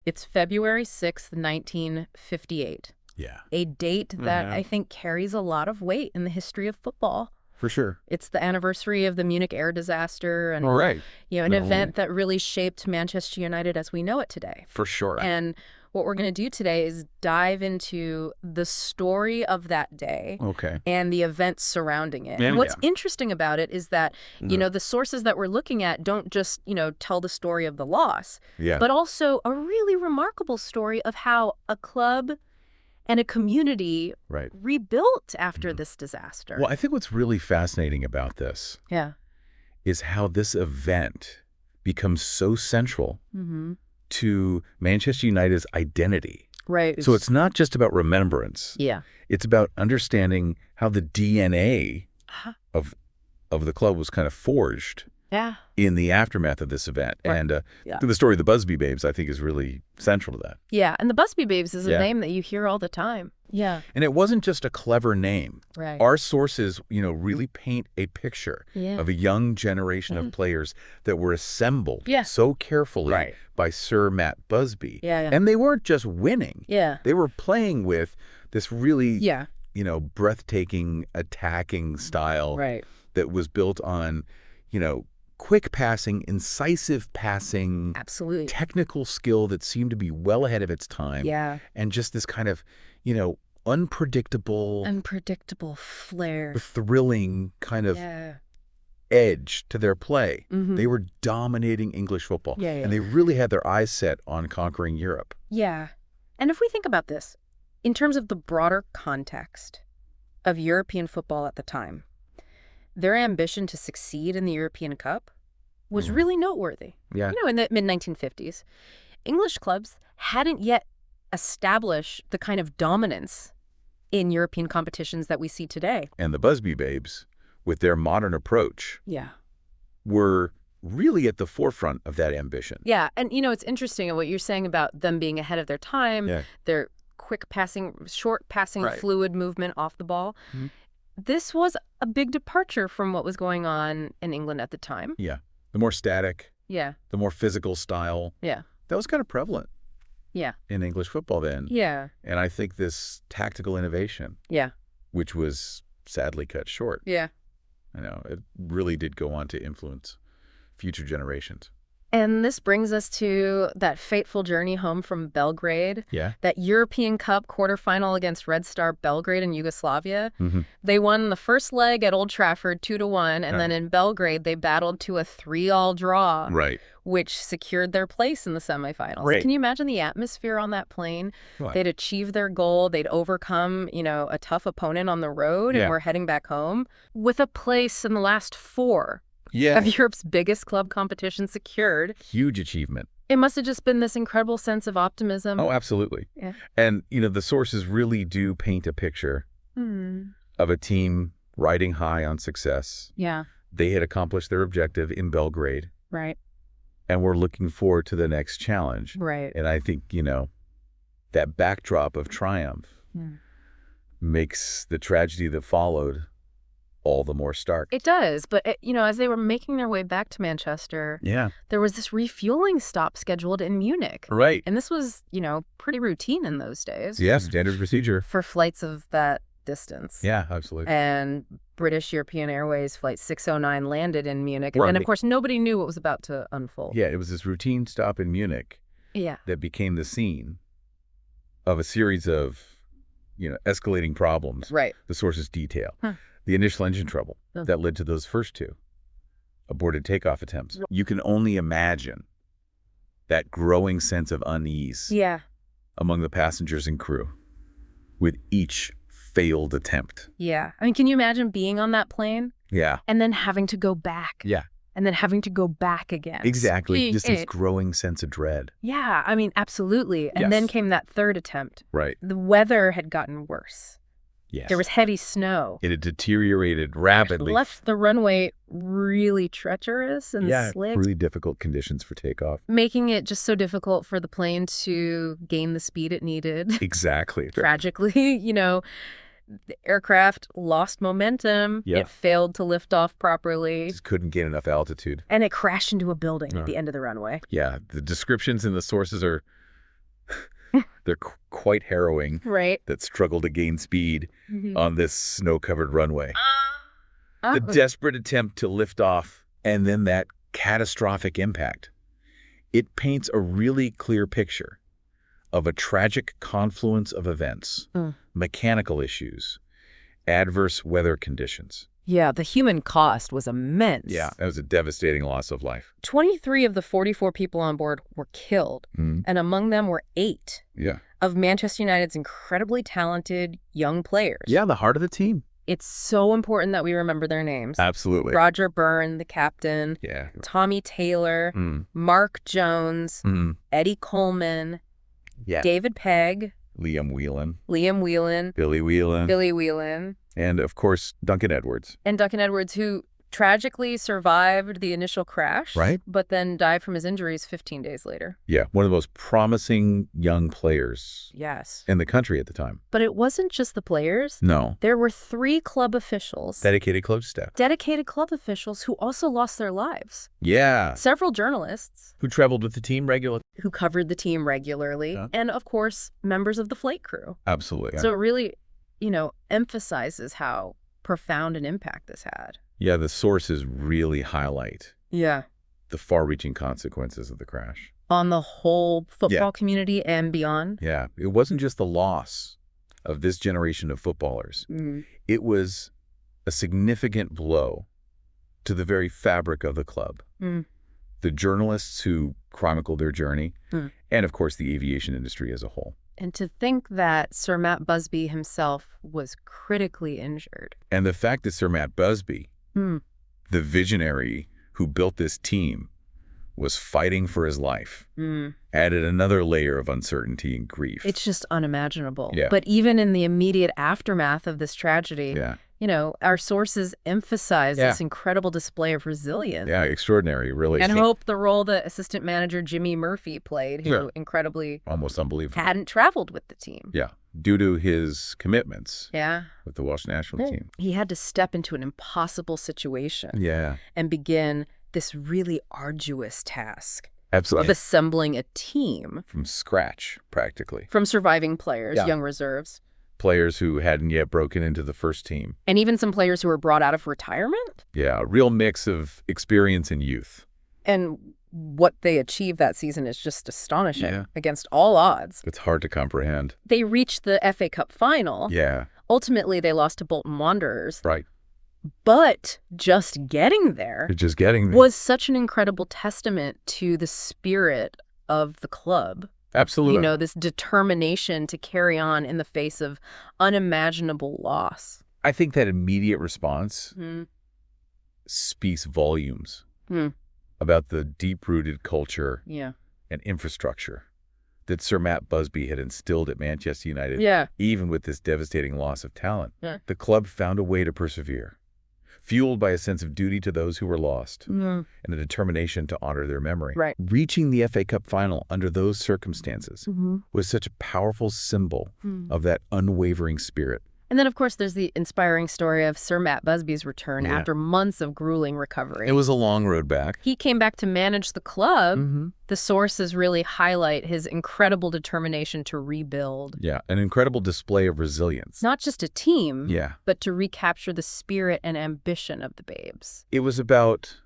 It's February 6th, 1958. Yeah. A date that I think carries a lot of weight in the history of football. For sure. It's the anniversary of the Munich air disaster and Right. an event that really shaped Manchester United as we know it today. For sure. And what we're going to do today is dive into the story of that day and the events surrounding it. And what's interesting about it is that, the sources that we're looking at don't just, tell the story of the loss, but also a really remarkable story of how a club and a community rebuilt after this disaster. Well, I think what's really fascinating about this is how this event becomes so central to Manchester United's identity. Right. So it's not just about remembrance. Yeah. It's about understanding how the DNA of the club was kind of forged in the aftermath of this event. Right. And the story of the Busby Babes, I think, is really central to that. Yeah, and the Busby Babes is a name that you hear all the time. Yeah. And it wasn't just a clever name. Right. Our sources, really paint a picture of a young generation of players that were assembled so carefully by Sir Matt Busby. And they weren't just winning. They were playing with this really, breathtaking attacking style that was built on, quick passing, incisive passing, technical skill that seemed to be well ahead of its time. And just this kind of, unpredictable flair, thrilling kind of edge to their play. They were dominating English football. And they really had their eyes set on conquering Europe. Yeah. And if we think about this, in terms of the broader context of European football at the time, their ambition to succeed in the European Cup was really noteworthy. In the mid-1950s, English clubs hadn't yet established the kind of dominance in European competitions that we see today. And the Busby Babes, with their modern approach, were really at the forefront of that ambition. Yeah, and it's interesting what you're saying about them being ahead of their time, their quick passing, short passing, fluid movement off the ball. This was a big departure from what was going on in England at the time. Yeah. The more static. Yeah. The more physical style. Yeah. That was kind of prevalent. Yeah. In English football then. Yeah. And I think this tactical innovation. Yeah. Which was sadly cut short. Yeah. It really did go on to influence future generations. And this brings us to that fateful journey home from Belgrade. Yeah. That European Cup quarterfinal against Red Star Belgrade in Yugoslavia. They won the first leg at Old Trafford 2-1, and then in Belgrade they battled to a 3-3 draw. Right. Which secured their place in the semifinals. Right. Can you imagine the atmosphere on that plane? Right. They'd achieved their goal. They'd overcome, a tough opponent on the road, and we're heading back home with a place in the last 4 of Europe's biggest club competition secured. Huge achievement. It must have just been this incredible sense of optimism. Oh, absolutely. Yeah. And, the sources really do paint a picture of a team riding high on success. Yeah. They had accomplished their objective in Belgrade. Right. And we're looking forward to the next challenge. Right. And I think, that backdrop of triumph makes the tragedy that followed all the more stark. It does. But, as they were making their way back to Manchester, there was this refueling stop scheduled in Munich. Right. And this was, pretty routine in those days. Yeah, standard procedure. For flights of that distance. Yeah, absolutely. And British European Airways Flight 609 landed in Munich. And of course, nobody knew what was about to unfold. Yeah, it was this routine stop in Munich that became the scene of a series of, escalating problems. Right. The sources detail. The initial engine trouble that led to those first 2 aborted takeoff attempts. You can only imagine that growing sense of unease among the passengers and crew with each failed attempt. Yeah. I mean, can you imagine being on that plane? Yeah. And then having to go back. Yeah. And then having to go back again. Exactly. Just this growing sense of dread. Yeah. I mean, absolutely. And then came that 3rd attempt. Right. The weather had gotten worse. Yes. There was heavy snow. It had deteriorated rapidly. It left the runway really treacherous and slick. Really difficult conditions for takeoff. Making it just so difficult for the plane to gain the speed it needed. Exactly. Tragically, the aircraft lost momentum. Yeah. It failed to lift off properly. Just couldn't gain enough altitude. And it crashed into a building at the end of the runway. Yeah. The descriptions in the sources are They're quite harrowing. Right. That struggle to gain speed on this snow-covered runway. The desperate attempt to lift off, and then that catastrophic impact. It paints a really clear picture of a tragic confluence of events, mechanical issues, adverse weather conditions. Yeah, the human cost was immense. Yeah, that was a devastating loss of life. 23 of the 44 people on board were killed, and among them were 8 of Manchester United's incredibly talented young players. Yeah, the heart of the team. It's so important that we remember their names. Absolutely. Roger Byrne, the captain. Yeah. Tommy Taylor. Mark Jones. Eddie Coleman. Yeah. David Pegg. Liam Whelan. Billy Whelan. And, of course, Duncan Edwards. And Duncan Edwards, who tragically survived the initial crash. Right. But then died from his injuries 15 days later. Yeah, one of the most promising young players in the country at the time. But it wasn't just the players. No. There were 3 club officials. Dedicated club staff. Dedicated club officials who also lost their lives. Yeah. Several journalists. Who traveled with the team regularly. Who covered the team regularly. Yeah. And, of course, members of the flight crew. Absolutely. So it really, emphasizes how profound an impact this had. Yeah, the sources really highlight the far-reaching consequences of the crash. On the whole football community and beyond? Yeah, it wasn't just the loss of this generation of footballers. It was a significant blow to the very fabric of the club. The journalists who chronicled their journey, and, of course, the aviation industry as a whole. And to think that Sir Matt Busby himself was critically injured. And the fact that Sir Matt Busby, the visionary who built this team, was fighting for his life, added another layer of uncertainty and grief. It's just unimaginable. Yeah. But even in the immediate aftermath of this tragedy, our sources emphasize this incredible display of resilience. Yeah, extraordinary, really. And hope the role that assistant manager Jimmy Murphy played, who incredibly almost unbelievable hadn't traveled with the team. Yeah, due to his commitments with the Welsh national team. He had to step into an impossible situation and begin this really arduous task of assembling a team. From scratch, practically. From surviving players, young reserves. Players who hadn't yet broken into the first team. And even some players who were brought out of retirement? Yeah, a real mix of experience and youth. And what they achieved that season is just astonishing against all odds. It's hard to comprehend. They reached the FA Cup final. Yeah. Ultimately, they lost to Bolton Wanderers. Right. But just getting there was such an incredible testament to the spirit of the club. Absolutely. This determination to carry on in the face of unimaginable loss. I think that immediate response speaks volumes about the deep-rooted culture and infrastructure that Sir Matt Busby had instilled at Manchester United, even with this devastating loss of talent. The club found a way to persevere, fueled by a sense of duty to those who were lost and a determination to honor their memory. Right. Reaching the FA Cup final under those circumstances was such a powerful symbol of that unwavering spirit. And then, of course, there's the inspiring story of Sir Matt Busby's return after months of grueling recovery. It was a long road back. He came back to manage the club. The sources really highlight his incredible determination to rebuild. Yeah, an incredible display of resilience. Not just a team, but to recapture the spirit and ambition of the Babes. It was about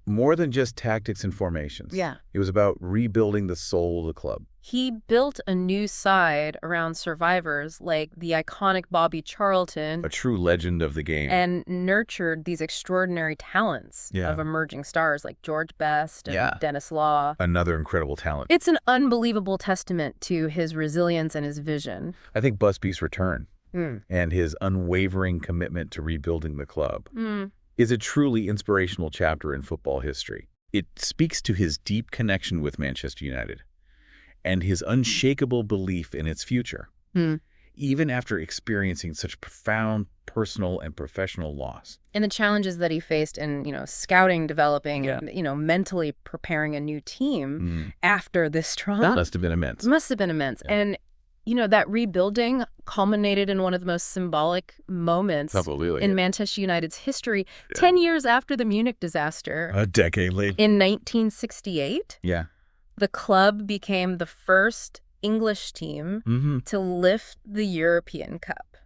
more than just tactics and formations. Yeah. It was about rebuilding the soul of the club. He built a new side around survivors like the iconic Bobby Charlton. A true legend of the game. And nurtured these extraordinary talents of emerging stars like George Best and Dennis Law. Another incredible talent. It's an unbelievable testament to his resilience and his vision. I think Busby's return and his unwavering commitment to rebuilding the club is a truly inspirational chapter in football history. It speaks to his deep connection with Manchester United and his unshakable belief in its future, even after experiencing such profound personal and professional loss. And the challenges that he faced in, scouting, developing, and, mentally preparing a new team after this trauma. That must have been immense. Must have been immense. Yeah. And, that rebuilding culminated in one of the most symbolic moments in Manchester United's history, 10 years after the Munich disaster. A decade late. In 1968. Yeah. The club became the first English team to lift the European Cup.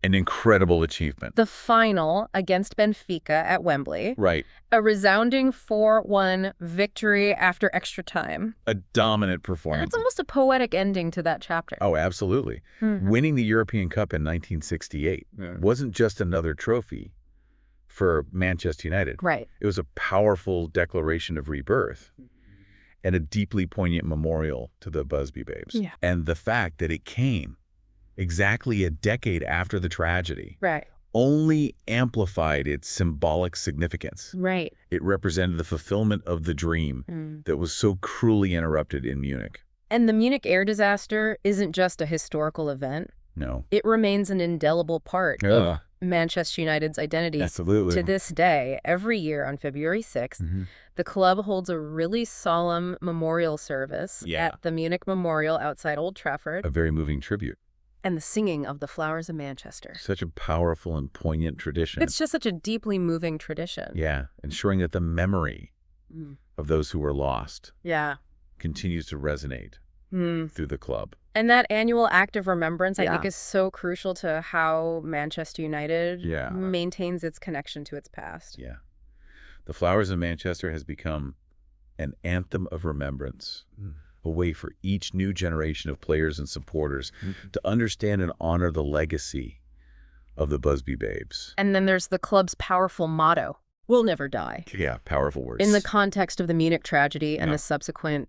An incredible achievement. The final against Benfica at Wembley. Right. A resounding 4-1 victory after extra time. A dominant performance. It's almost a poetic ending to that chapter. Oh, absolutely. Winning the European Cup in 1968 wasn't just another trophy for Manchester United. Right. It was a powerful declaration of rebirth and a deeply poignant memorial to the Busby Babes. Yeah. And the fact that it came exactly a decade after the tragedy only amplified its symbolic significance. Right. It represented the fulfillment of the dream that was so cruelly interrupted in Munich. And the Munich air disaster isn't just a historical event. No. It remains an indelible part of Manchester United's identity. Absolutely. To this day. Every year on February 6th, the club holds a really solemn memorial service at the Munich Memorial outside Old Trafford. A very moving tribute. And the singing of the Flowers of Manchester. Such a powerful and poignant tradition. It's just such a deeply moving tradition. Yeah, ensuring that the memory of those who were lost continues to resonate through the club. And that annual act of remembrance, I think, is so crucial to how Manchester United maintains its connection to its past. Yeah. The Flowers of Manchester has become an anthem of remembrance. A way for each new generation of players and supporters to understand and honor the legacy of the Busby Babes. And then there's the club's powerful motto, "We'll never die." Yeah, powerful words. In the context of the Munich tragedy and the subsequent,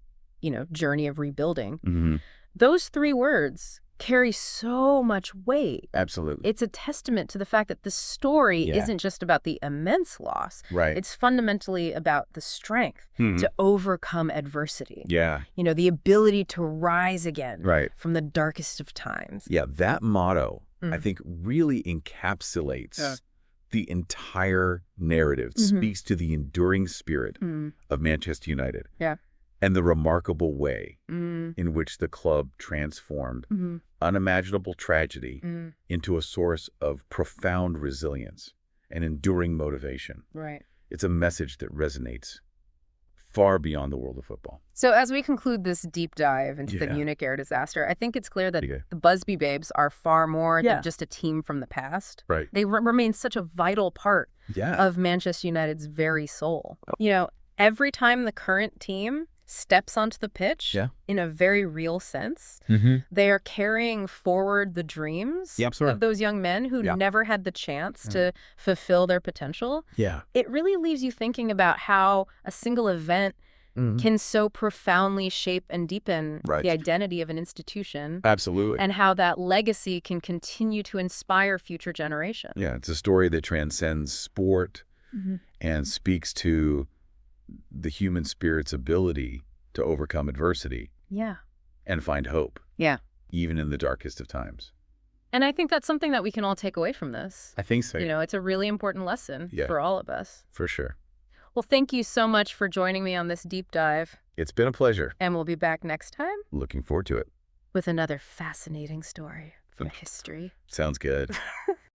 journey of rebuilding, those 3 words carry so much weight. Absolutely. It's a testament to the fact that the story isn't just about the immense loss. Right. It's fundamentally about the strength to overcome adversity. Yeah. The ability to rise again from the darkest of times. Yeah, that motto, I think, really encapsulates the entire narrative. It speaks to the enduring spirit of Manchester United. Yeah. And the remarkable way in which the club transformed unimaginable tragedy into a source of profound resilience and enduring motivation. Right. It's a message that resonates far beyond the world of football. So as we conclude this deep dive into the Munich air disaster, I think it's clear that the Busby Babes are far more than just a team from the past. Right. They remain such a vital part of Manchester United's very soul. Every time the current team steps onto the pitch in a very real sense, they are carrying forward the dreams of those young men who never had the chance to fulfill their potential. Yeah. It really leaves you thinking about how a single event can so profoundly shape and deepen the identity of an institution. Absolutely. And how that legacy can continue to inspire future generations. Yeah, it's a story that transcends sport and speaks to the human spirit's ability to overcome adversity and find hope even in the darkest of times. And I think that's something that we can all take away from this. I think so. It's a really important lesson for all of us. For sure. Well, thank you so much for joining me on this deep dive. It's been a pleasure. And we'll be back next time. Looking forward to it. With another fascinating story from history. Sounds good.